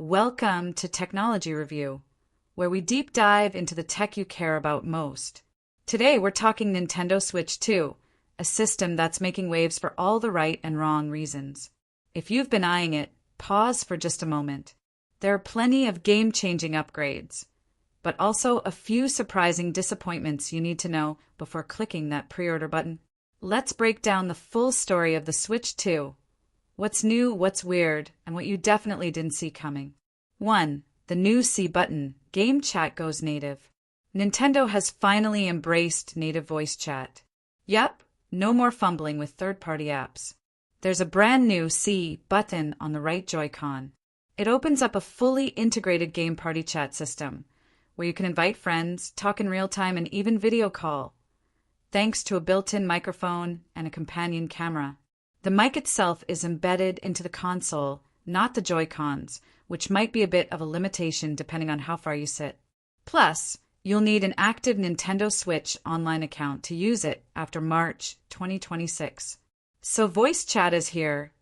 Welcome to Technology Review, where we deep dive into the tech you care about most. Today we're talking Nintendo Switch 2, a system that's making waves for all the right and wrong reasons. If you've been eyeing it, pause for just a moment. There are plenty of game-changing upgrades, but also a few surprising disappointments you need to know before clicking that pre-order button. Let's break down the full story of the Switch 2. What's new, what's weird, and what you definitely didn't see coming. 1. The new C button. Game chat goes native. Nintendo has finally embraced native voice chat. Yep, no more fumbling with third-party apps. There's a brand new C button on the right Joy-Con. It opens up a fully integrated game party chat system, where you can invite friends, talk in real time, and even video call, thanks to a built-in microphone and a companion camera. The mic itself is embedded into the console, not the Joy-Cons, which might be a bit of a limitation depending on how far you sit. Plus, you'll need an active Nintendo Switch online account to use it after March 2026. So voice chat is here,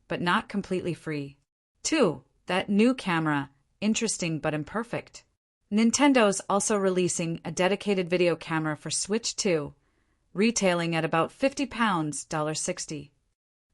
but not completely free. 2. That new camera, interesting but imperfect. Nintendo's also releasing a dedicated video camera for Switch 2, retailing at about £50, $60.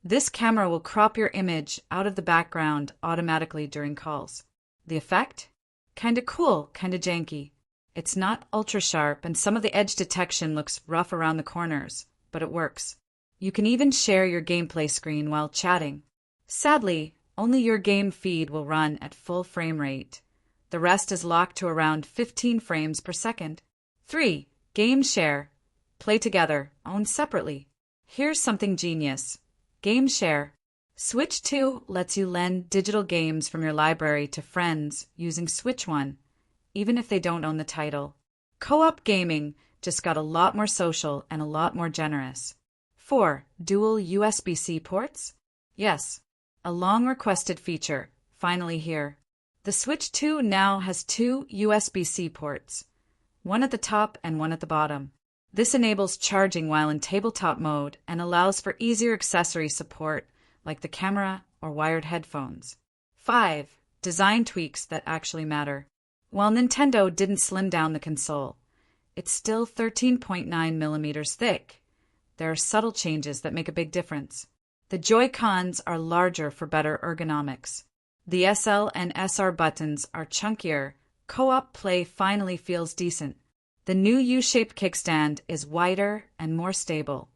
This camera will crop your image out of the background automatically during calls. The effect? Kinda cool, kinda janky. It's not ultra sharp, and some of the edge detection looks rough around the corners, but it works. You can even share your gameplay screen while chatting. Sadly, only your game feed will run at full frame rate. The rest is locked to around 15 frames per second. 3. Game share. Play together, own separately. Here's something genius. Game share. Switch 2 lets you lend digital games from your library to friends using Switch 1, even if they don't own the title. Co-op gaming just got a lot more social and a lot more generous. 4. Dual USB-C ports? Yes, a long-requested feature, finally here. The Switch 2 now has 2 USB-C ports, one at the top and one at the bottom. This enables charging while in tabletop mode and allows for easier accessory support like the camera or wired headphones. 5. Design tweaks that actually matter. While Nintendo didn't slim down the console, it's still 13.9 millimeters thick. There are subtle changes that make a big difference. The Joy-Cons are larger for better ergonomics. The SL and SR buttons are chunkier. Co-op play finally feels decent. The new U-shaped kickstand is wider and more stable,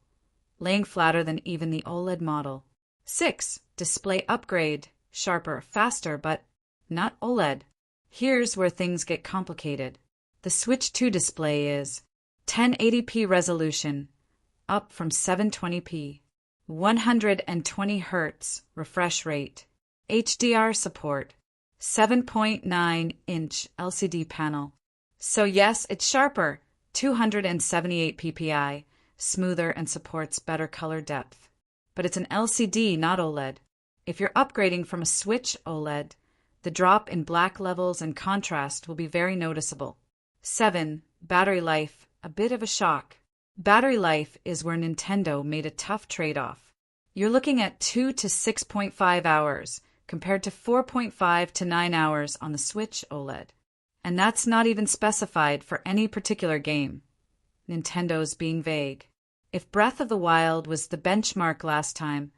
laying flatter than even the OLED model. 6. Display upgrade. Sharper, faster, but not OLED. Here's where things get complicated. The Switch 2 display is 1080p resolution, up from 720p, 120 Hz refresh rate, HDR support, 7.9-inch LCD panel. So yes, it's sharper, 278 ppi, smoother and supports better color depth. But it's an LCD, not OLED. If you're upgrading from a Switch OLED, the drop in black levels and contrast will be very noticeable. 7. Battery life, a bit of a shock. Battery life is where Nintendo made a tough trade-off. You're looking at 2 to 6.5 hours, compared to 4.5 to 9 hours on the Switch OLED. And that's not even specified for any particular game. Nintendo's being vague. If Breath of the Wild was the benchmark last time,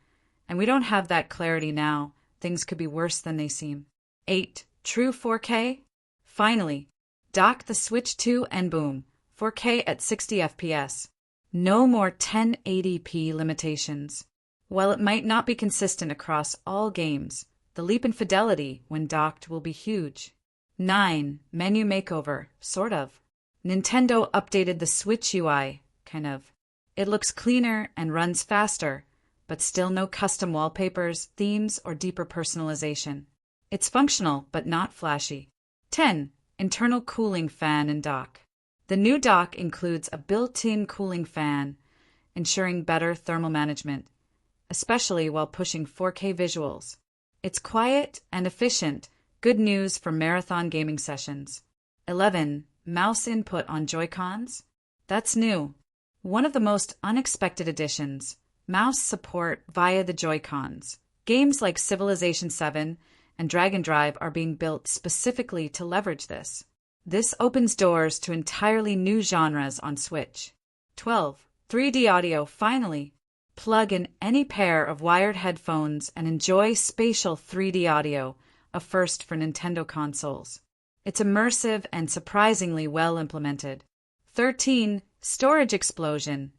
and we don't have that clarity now, things could be worse than they seem. 8. True 4K? Finally, dock the Switch 2 and boom, 4K at 60 FPS. No more 1080p limitations. While it might not be consistent across all games, the leap in fidelity when docked will be huge. 9. Menu makeover, sort of. Nintendo updated the Switch UI, kind of. It looks cleaner and runs faster, but still no custom wallpapers, themes, or deeper personalization. It's functional, but not flashy. 10. Internal cooling fan and dock. The new dock includes a built-in cooling fan, ensuring better thermal management, especially while pushing 4K visuals. It's quiet and efficient. Good news for marathon gaming sessions. 11. Mouse input on Joy-Cons? That's new. One of the most unexpected additions, mouse support via the Joy-Cons. Games like Civilization 7 and Drag and Drive are being built specifically to leverage this. This opens doors to entirely new genres on Switch. 12. 3D audio. Finally, plug in any pair of wired headphones and enjoy spatial 3D audio, a first for Nintendo consoles. It's immersive and surprisingly well implemented. 13. Storage explosion.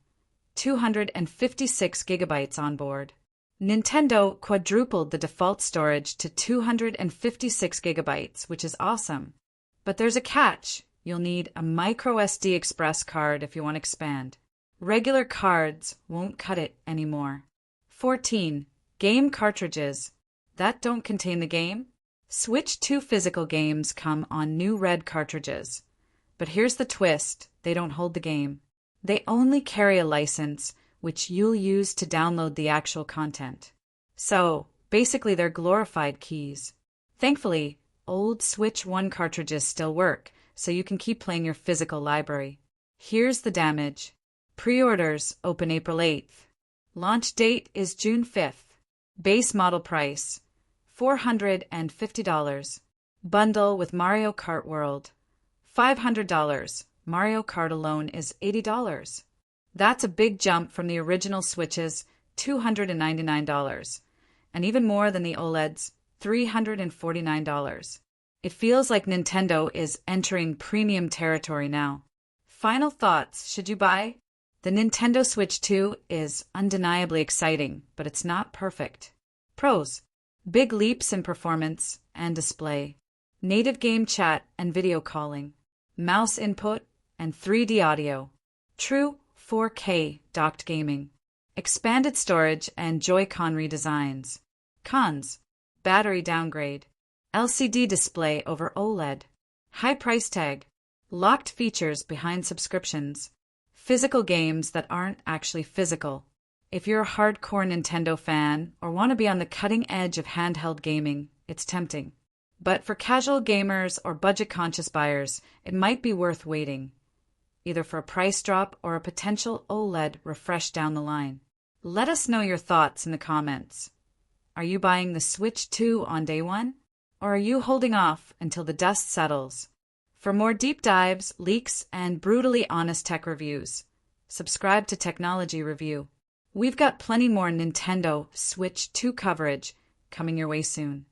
256 gigabytes on board. Nintendo quadrupled the default storage to 256 gigabytes, which is awesome. But there's a catch. You'll need a microSD Express card if you want to expand. Regular cards won't cut it anymore. 14. Game cartridges that don't contain the game. Switch 2 physical games come on new red cartridges. But here's the twist, they don't hold the game. They only carry a license, which you'll use to download the actual content. So, basically they're glorified keys. Thankfully, old Switch 1 cartridges still work, so you can keep playing your physical library. Here's the damage. Pre-orders open April 8th. Launch date is June 5th. Base model price, $450. Bundle with Mario Kart World, $500. Mario Kart alone is $80. That's a big jump from the original Switch's $299, and even more than the OLED's $349. It feels like Nintendo is entering premium territory now. Final thoughts, should you buy? The Nintendo Switch 2 is undeniably exciting, but it's not perfect. Pros: big leaps in performance and display, native game chat and video calling, mouse input, and 3D audio, true 4K docked gaming, expanded storage and Joy-Con redesigns. Cons: battery downgrade, LCD display over OLED, high price tag, locked features behind subscriptions, physical games that aren't actually physical. If you're a hardcore Nintendo fan or want to be on the cutting edge of handheld gaming, it's tempting. But for casual gamers or budget-conscious buyers, it might be worth waiting, either for a price drop or a potential OLED refresh down the line. Let us know your thoughts in the comments. Are you buying the Switch 2 on day one? Or are you holding off until the dust settles? For more deep dives, leaks, and brutally honest tech reviews, subscribe to Technology Review. We've got plenty more Nintendo Switch 2 coverage coming your way soon.